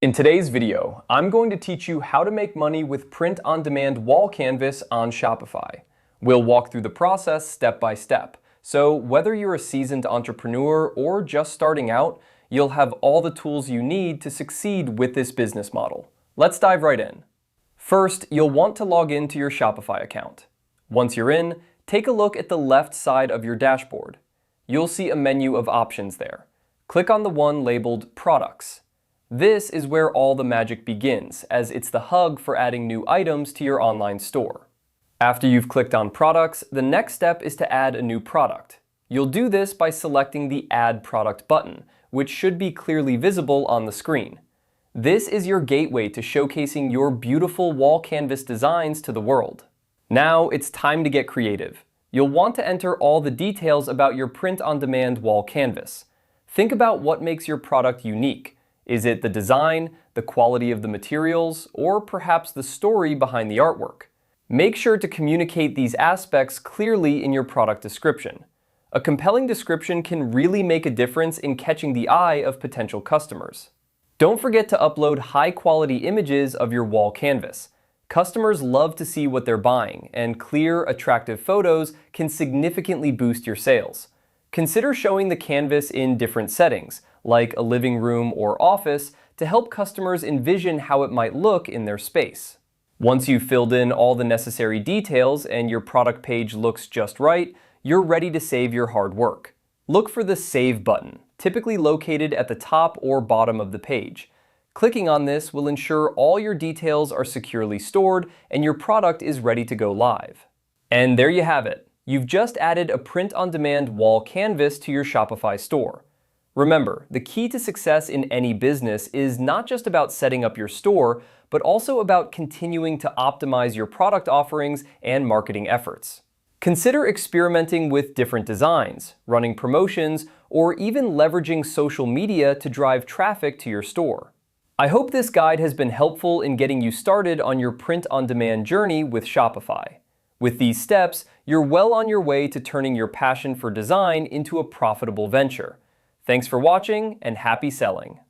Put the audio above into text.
In today's video, I'm going to teach you how to make money with print-on-demand wall canvas on Shopify. We'll walk through the process step by step, so whether you're a seasoned entrepreneur or just starting out, you'll have all the tools you need to succeed with this business model. Let's dive right in. First, you'll want to log into your Shopify account. Once you're in, take a look at the left side of your dashboard. You'll see a menu of options there. Click on the one labeled Products. This is where all the magic begins, as it's the hub for adding new items to your online store. After you've clicked on Products, the next step is to add a new product. You'll do this by selecting the Add Product button, which should be clearly visible on the screen. This is your gateway to showcasing your beautiful wall canvas designs to the world. Now it's time to get creative. You'll want to enter all the details about your print-on-demand wall canvas. Think about what makes your product unique. Is it the design, the quality of the materials, or perhaps the story behind the artwork? Make sure to communicate these aspects clearly in your product description. A compelling description can really make a difference in catching the eye of potential customers. Don't forget to upload high-quality images of your wall canvas. Customers love to see what they're buying, and clear, attractive photos can significantly boost your sales. Consider showing the canvas in different settings, like a living room or office, to help customers envision how it might look in their space. Once you've filled in all the necessary details and your product page looks just right, you're ready to save your hard work. Look for the Save button, typically located at the top or bottom of the page. Clicking on this will ensure all your details are securely stored and your product is ready to go live. And there you have it. You've just added a print-on-demand wall canvas to your Shopify store. Remember, the key to success in any business is not just about setting up your store, but also about continuing to optimize your product offerings and marketing efforts. Consider experimenting with different designs, running promotions, or even leveraging social media to drive traffic to your store. I hope this guide has been helpful in getting you started on your print-on-demand journey with Shopify. With these steps, you're well on your way to turning your passion for design into a profitable venture. Thanks for watching and happy selling.